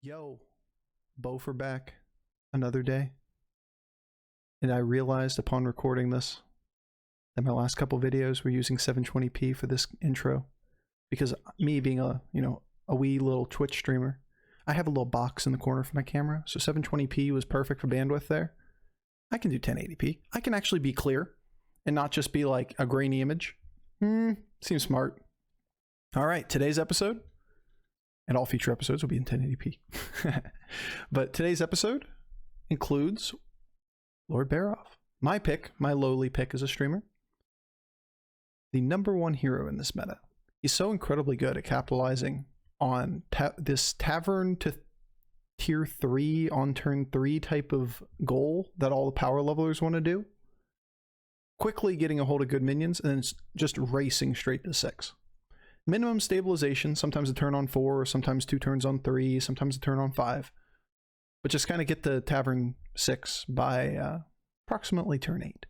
Yo, Bofur back another day. And I realized upon recording this that my last couple videos were using 720p for this intro. Because me being a wee little Twitch streamer, I have a little box in the corner for my camera. So 720p was perfect for bandwidth there. I can do 1080p. I can actually be clear and not just be like a grainy image. Seems smart. All right, today's episode, and all future episodes will be in 1080p. But today's episode includes Lord Barov. My pick, my lowly pick as a streamer. The #1 hero in this meta. He's so incredibly good at capitalizing on this tavern to tier 3 on turn 3 type of goal that all the power levelers want to do. Quickly getting a hold of good minions and then just racing straight to 6. Minimum stabilization, sometimes a turn on 4, sometimes 2 turns on 3, sometimes a turn on 5. But just kind of get the Tavern 6 by approximately turn 8.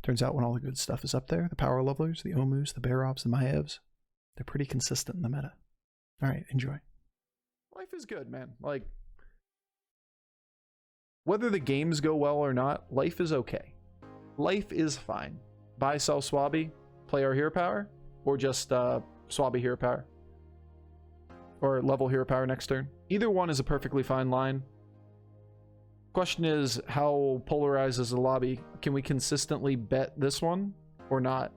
Turns out when all the good stuff is up there, the power levelers, the Omus, the Barovs, the Maevs, they're pretty consistent in the meta. Alright, enjoy. Life is good, man. Like, whether the games go well or not, life is okay. Life is fine. Buy, sell, swabby, play our hero power, or just swabby hero power. Or level hero power next turn. Either one is a perfectly fine line. Question is, how polarized is the lobby? Can we consistently bet this one or not?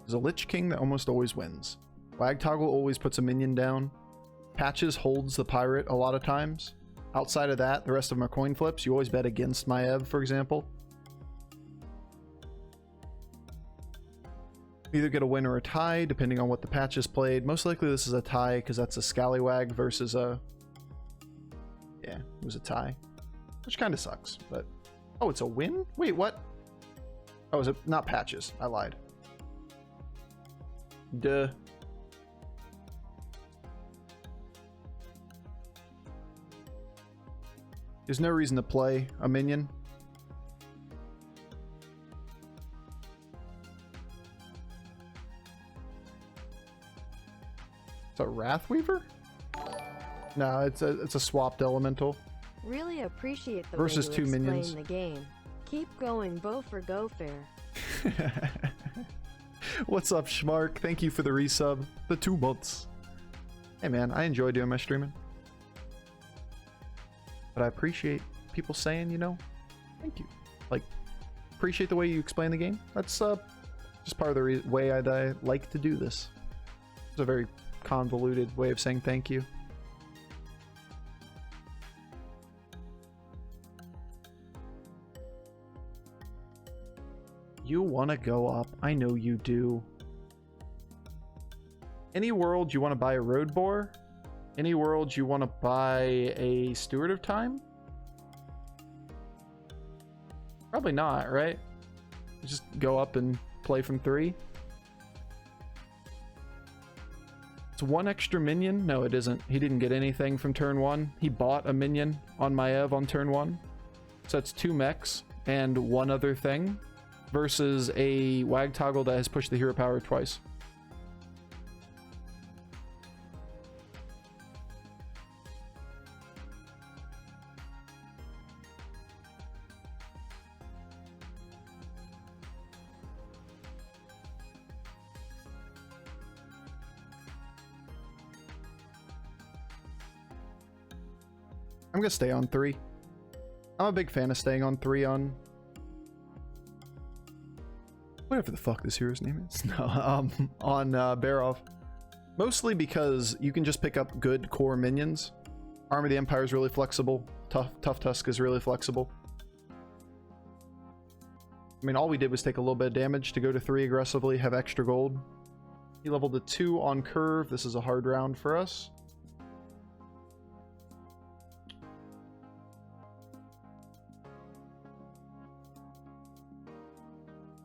There's a Lich King that almost always wins. Wag Toggle always puts a minion down. Patches holds the pirate a lot of times. Outside of that, the rest of them are coin flips. You always bet against Maiev, for example. Either get a win or a tie, depending on what the patch is played. Most likely this is a tie, because that's a Scallywag versus a... Yeah, it was a tie. Which kind of sucks, but... Oh, it's a win? Wait, what? Oh, is it not patches? I lied. Duh. There's no reason to play a minion. It's a Wrathweaver? No, it's a swapped elemental. Really appreciate the versus way two you explain minions. the game. Keep going, Bofur go fair. What's up, Schmark? Thank you for the resub. The 2 months. Hey man, I enjoy doing my streaming. But I appreciate people saying, you know, thank you. Like, appreciate the way you explain the game. That's just part of the way I like to do this. It's a very convoluted way of saying thank you. You want to go up. I know you do. Any world you want to buy a road boar? Any world you want to buy a Steward of Time? Probably not, right? Just go up and play from 3. It's 1 extra minion? No, it isn't. He didn't get anything from turn 1. He bought a minion on Maiev on turn 1. So it's 2 mechs and 1 other thing versus a Wag Toggle that has pushed the hero power twice. I'm gonna stay on 3. I'm a big fan of staying on 3 on whatever the fuck this hero's name is. No, on Barov. Mostly because you can just pick up good core minions. Arm of the Empire is really flexible. Tough Tusk is really flexible. I mean, all we did was take a little bit of damage to go to 3 aggressively, have extra gold. He leveled to 2 on curve. This is a hard round for us.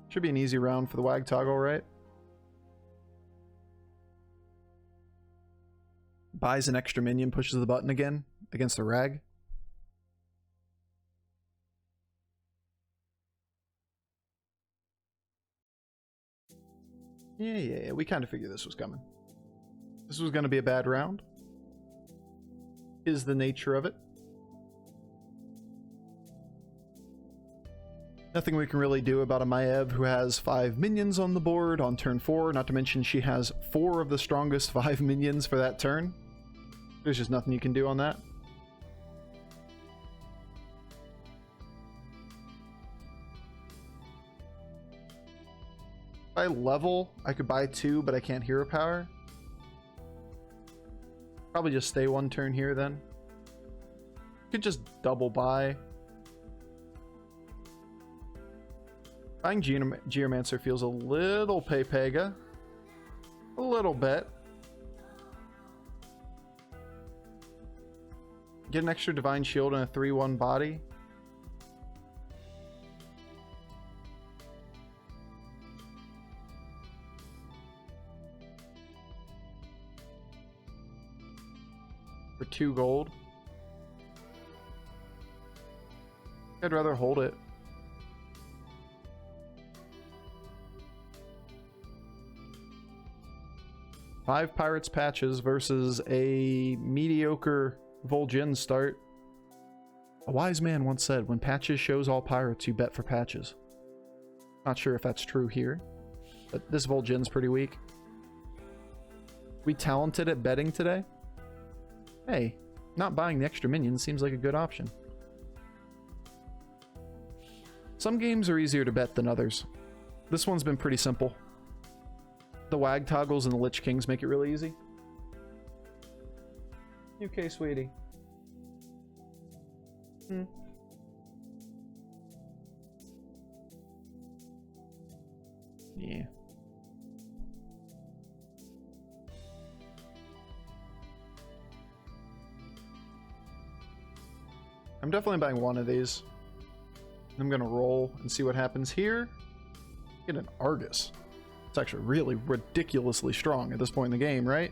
Should be an easy round for the Wag Toggle, right? buys an extra minion, pushes the button again against the rag. Yeah, we kind of figured this was coming. This was going to be a bad round. Is the nature of it. Nothing we can really do about a Maiev who has 5 minions on the board on turn 4, not to mention she has 4 of the strongest 5 minions for that turn. There's just nothing you can do on that. If I level, I could buy 2, but I can't hero power. Probably just stay 1 turn here then. Could just double buy. Buying Geomancer feels a little pay-pega. A little bit. Get an extra Divine Shield and a 3/1 body. For 2 gold. I'd rather hold it. Five Pirates patches versus a mediocre Vol'jin start. A wise man once said, when patches shows all pirates, you bet for patches. Not sure if that's true here, but this Vol'jin's pretty weak. We talented at betting today? Hey, not buying the extra minions seems like a good option. Some games are easier to bet than others. This one's been pretty simple. The Wag toggles and the Lich Kings make it really easy. UK, sweetie. Yeah. I'm definitely buying one of these. I'm gonna roll and see what happens here. Get an Argus. It's actually really ridiculously strong at this point in the game, right?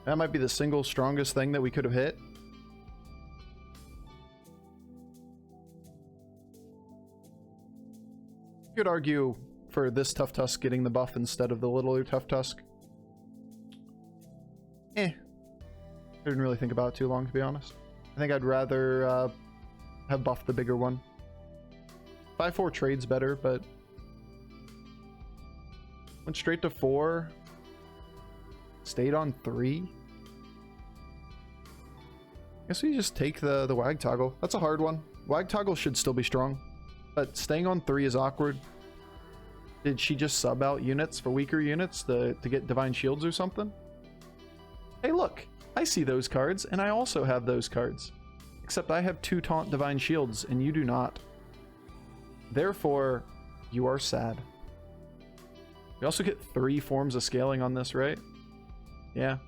That might be the single strongest thing that we could have hit. You could argue for this Tough Tusk getting the buff instead of the littler Tough Tusk. I didn't really think about it too long, to be honest. I think I'd rather have buffed the bigger one. 5/4 trade's better, but went straight to 4. Stayed on 3. Guess we just take the Wag toggle. That's a hard one. Wag toggle should still be strong, but staying on 3 is awkward. Did she just sub out units for weaker units to get Divine Shields or something? Hey look, I see those cards, and I also have those cards. Except I have 2 Taunt Divine Shields, and you do not. Therefore, you are sad. We also get 3 forms of scaling on this, right? Yeah.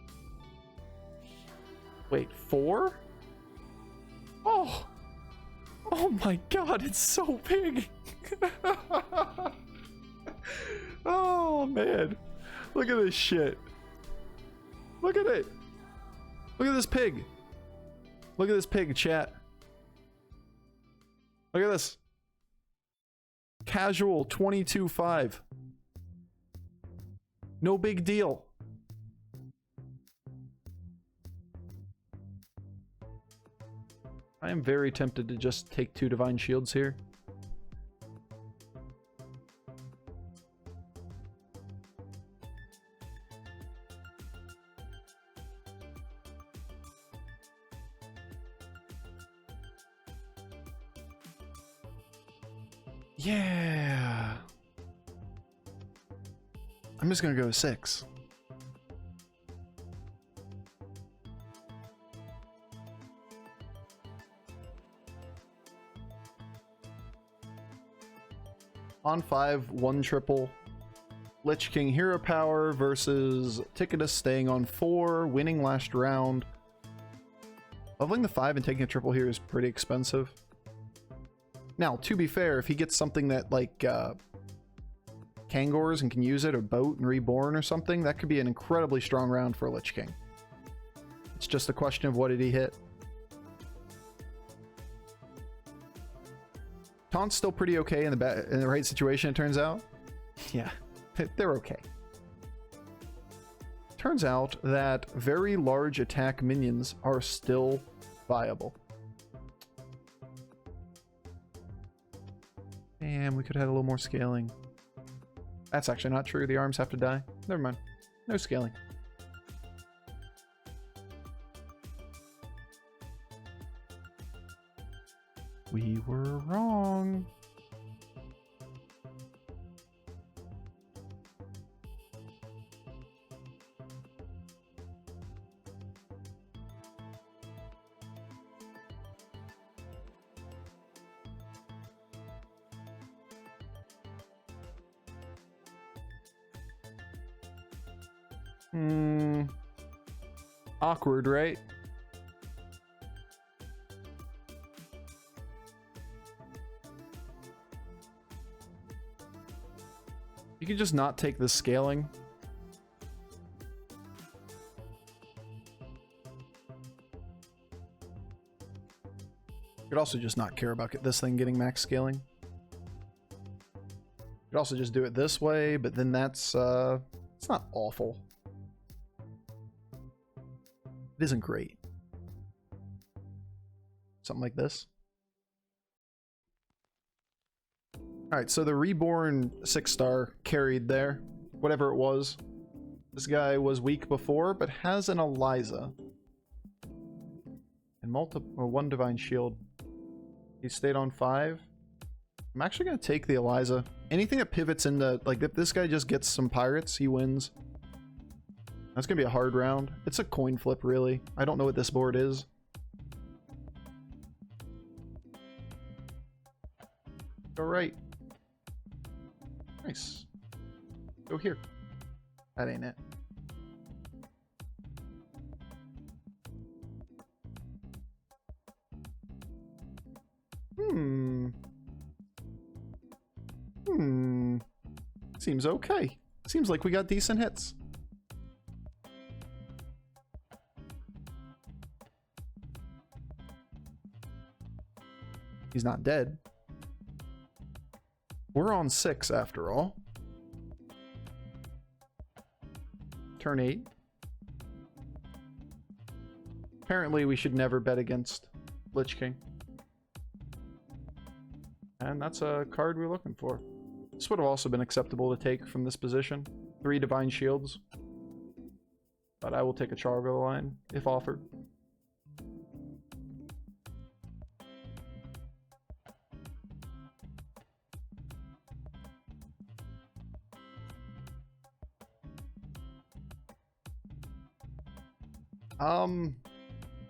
Wait, 4? Oh! Oh my god, it's so big! Oh man. Look at this shit. Look at it. Look at this pig. Look at this pig, chat. Look at this. Casual 22.5. No big deal. I am very tempted to just take 2 Divine Shields here. Yeah. I'm just gonna go 6. On 5, 1 triple. Lich King hero power versus Ticketus staying on 4, winning last round. Leveling the 5 and taking a triple here is pretty expensive. Now, to be fair, if he gets something that like Kangors and can use it, or Boat and Reborn or something, that could be an incredibly strong round for a Lich King. It's just a question of what did he hit. Taunt's still pretty okay in the right situation, it turns out. Yeah, they're okay. Turns out that very large attack minions are still viable. Damn, we could have had a little more scaling. That's actually not true. The arms have to die. Never mind. No scaling. We were wrong. Awkward, right? You could just not take the scaling. You could also just not care about this thing getting max scaling. You could also just do it this way, but then that's it's not awful. It isn't great. Something like this. Alright, so the Reborn 6-star carried there. Whatever it was. This guy was weak before, but has an Eliza. And one Divine Shield. He stayed on 5. I'm actually going to take the Eliza. Anything that pivots into... Like, if this guy just gets some pirates, he wins. That's going to be a hard round. It's a coin flip, really. I don't know what this board is. Go right. Nice. Go here. That ain't it. Seems okay. Seems like we got decent hits. He's not dead. We're on 6 after all. Turn 8. Apparently we should never bet against Lich King. And that's a card we're looking for. This would have also been acceptable to take from this position. 3 Divine Shields. But I will take a Chargo line if offered.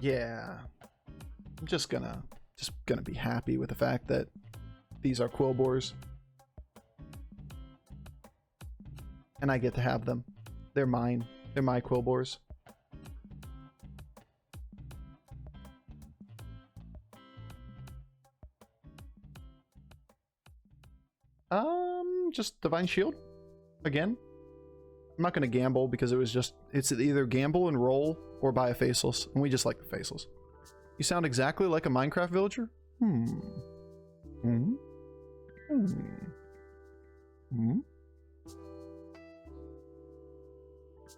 Yeah. I'm just gonna be happy with the fact that these are Quillbores. And I get to have them. They're mine. They're my Quillbores. Just Divine Shield again. I'm not going to gamble because it's either gamble and roll or buy a Faceless, and we just like the Faceless. You sound exactly like a Minecraft villager?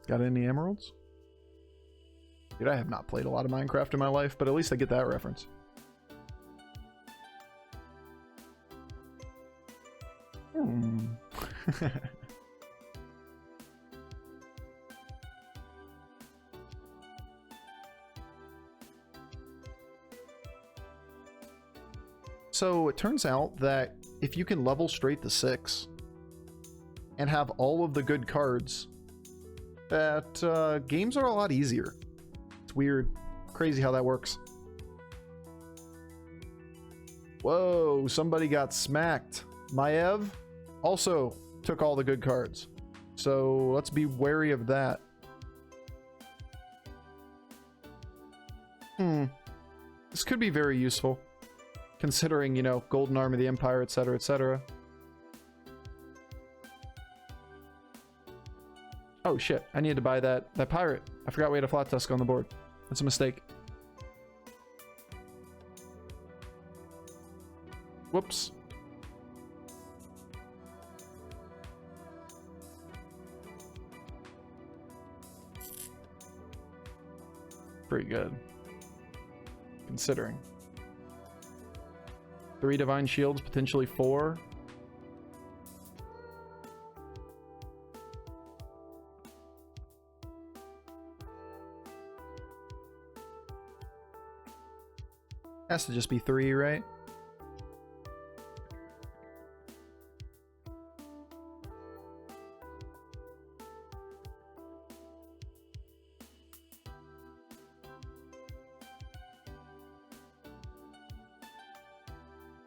Got any emeralds? Dude, I have not played a lot of Minecraft in my life, but at least I get that reference. So it turns out that if you can level straight to 6 and have all of the good cards, that games are a lot easier. It's weird. Crazy how that works. Whoa, somebody got smacked. Maev also took all the good cards. So let's be wary of that. This could be very useful. Considering, you know, Golden Arm of the Empire, etc., etc. Oh shit, I need to buy that pirate. I forgot we had a Flat Tusk on the board. That's a mistake. Whoops. pretty good. Considering. 3 divine shields, potentially 4. Has to just be 3, right?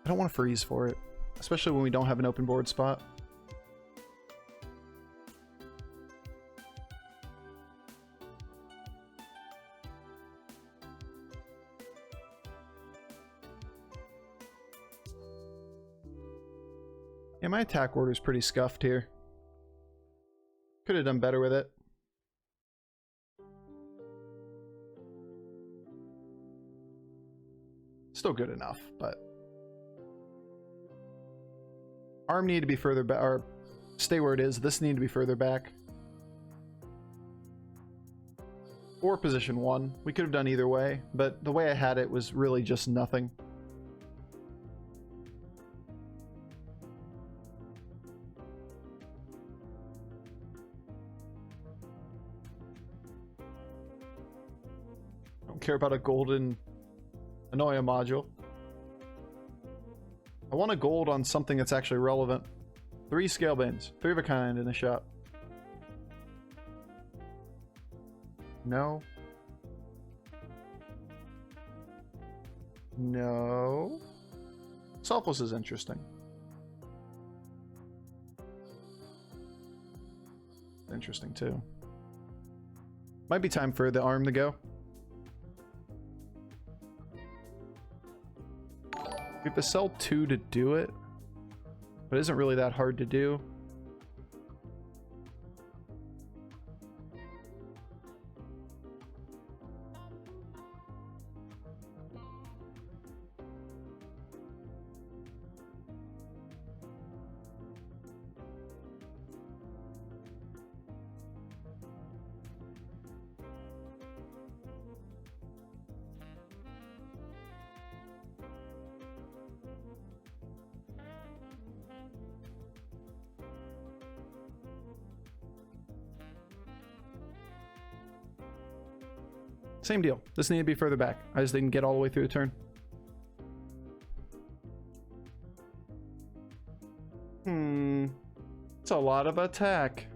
I don't want to freeze for it, especially when we don't have an open board spot. Yeah, my attack order is pretty scuffed here. Could have done better with it. Still good enough, but arm need to be further back, or stay where it is. This need to be further back. Or position 1. We could have done either way, but the way I had it was really just nothing. Don't care about a golden Anoia module. I want a gold on something that's actually relevant. 3 Scalebanes. 3 of a kind in a shot. No. No. Selfless is interesting. Interesting too. Might be time for the arm to go. We have to sell 2 to do it, but it isn't really that hard to do. Same deal. This needed to be further back. I just didn't get all the way through the turn. It's a lot of attack.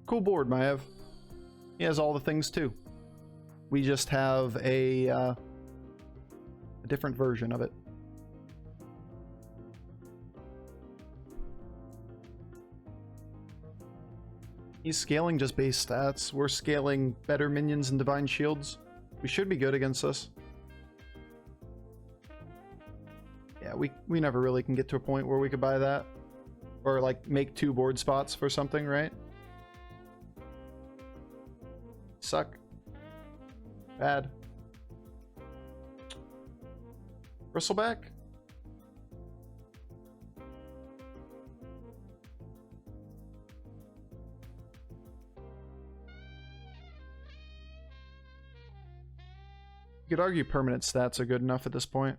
Cool board, Maev. He has all the things too. We just have a different version of it. He's scaling just base stats. We're scaling better minions and divine shields. We should be good against this. Yeah, we never really can get to a point where we could buy that. Or like make 2 board spots for something, right? Suck. Bad. Bristleback? You could argue permanent stats are good enough at this point.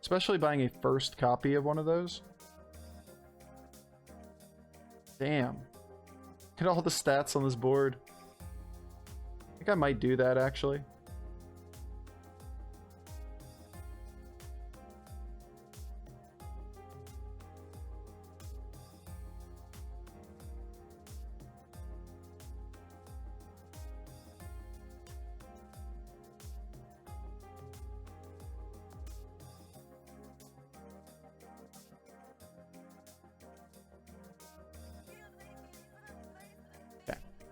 Especially buying a first copy of one of those. Damn. Look at all the stats on this board. I think I might do that actually.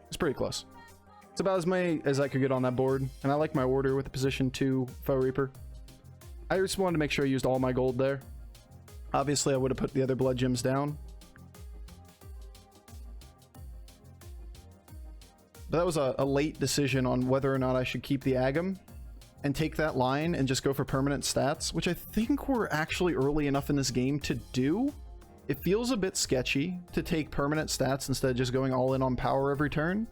It's pretty close. It's about as many as I could get on that board, and I like my order with the position 2 Foe Reaper. I just wanted to make sure I used all my gold there. Obviously, I would have put the other blood gems down. But that was a late decision on whether or not I should keep the Agam. and take that line and just go for permanent stats, which I think we're actually early enough in this game to do. It feels a bit sketchy to take permanent stats instead of just going all in on power every turn,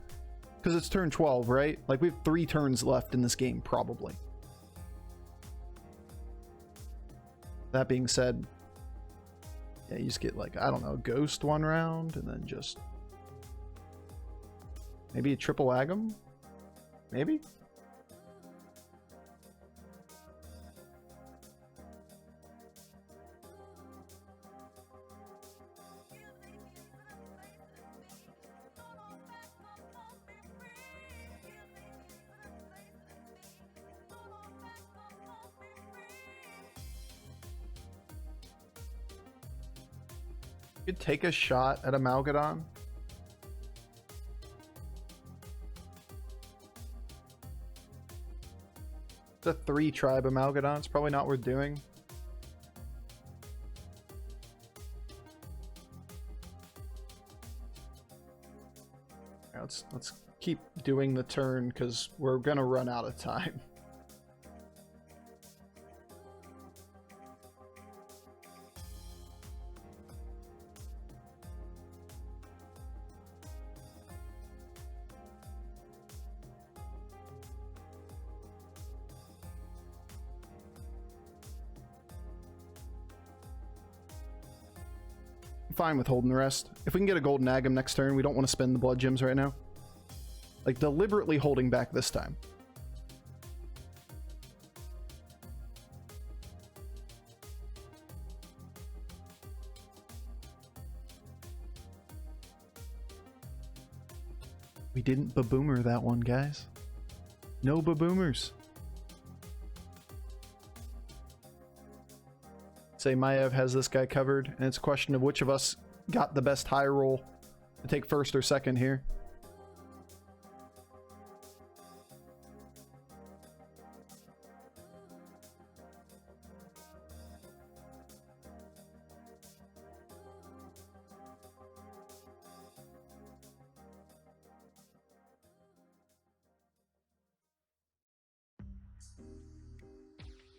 because it's turn 12, right? Like, we have 3 turns left in this game, probably. That being said, yeah, you just get, like, I don't know, Ghost one round, and then just maybe a triple Agam? Maybe? You could take a shot at a Malgadon. It's a 3 tribe Amalgadon. It's probably not worth doing. Right, let's keep doing the turn because we're gonna run out of time. Fine with holding the rest. If we can get a golden Agam next turn, we don't want to spend the blood gems right now. Like, deliberately holding back this time. We didn't baboomer that one, guys. No baboomers. Say Maiev has this guy covered, and it's a question of which of us got the best high roll to take first or second here.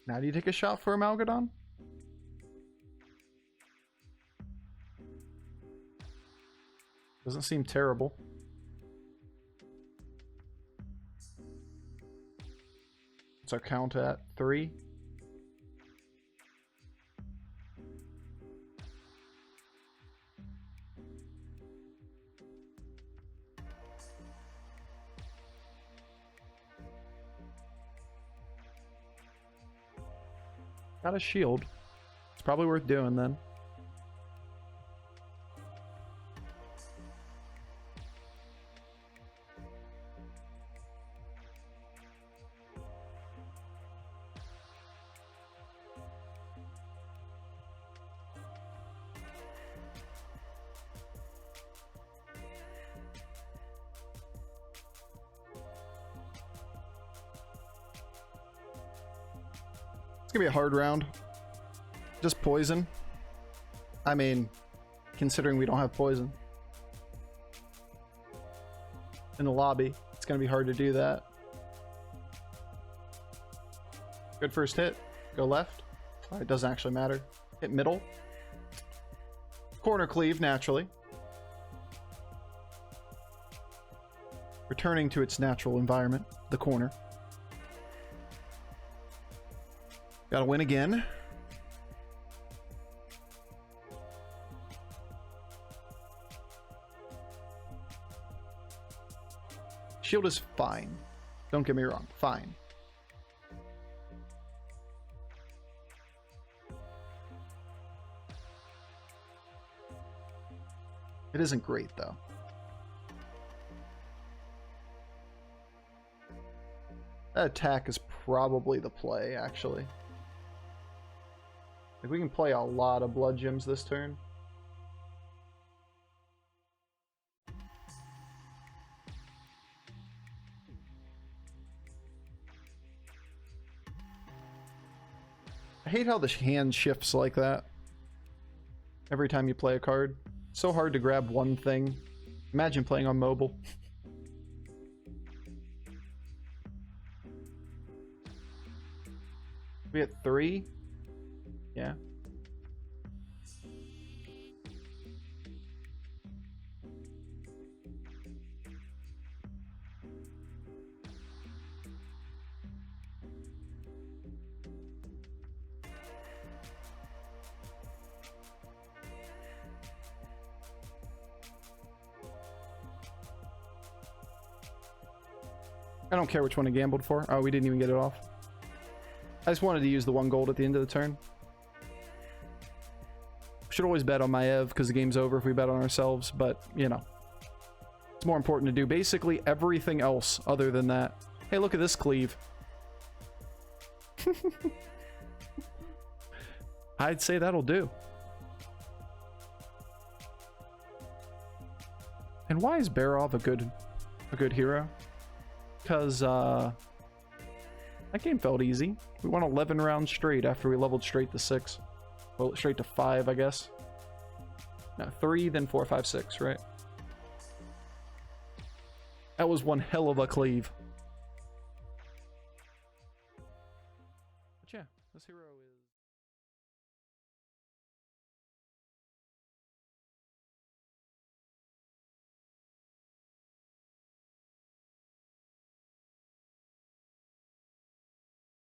Now do you take a shot for a Malgadon? Doesn't seem terrible. What's our count at? 3? Got a shield. It's probably worth doing then. Gonna be a hard round. Just poison. I mean, considering we don't have poison in the lobby, it's gonna be hard to do that. Good first hit. Go left. Oh, it doesn't actually matter. Hit middle. Corner cleave naturally. Returning to its natural environment, the corner. Gotta win again. Shield is fine. Don't get me wrong, fine. It isn't great though. That attack is probably the play, actually. Like, we can play a lot of blood gems this turn. I hate how the hand shifts like that every time you play a card. So hard to grab one thing. Imagine playing on mobile. We at 3? Yeah. I don't care which one I gambled for. Oh, we didn't even get it off. I just wanted to use the 1 gold at the end of the turn. Should always bet on my EV because the game's over if we bet on ourselves, but, you know. It's more important to do basically everything else other than that. Hey, look at this cleave. I'd say that'll do. And why is Barov a good hero? Because that game felt easy. We won 11 rounds straight after we leveled straight to 6. Well, straight to 5, I guess. No, 3, then 4, 5, 6, right? That was one hell of a cleave. But yeah, this hero is...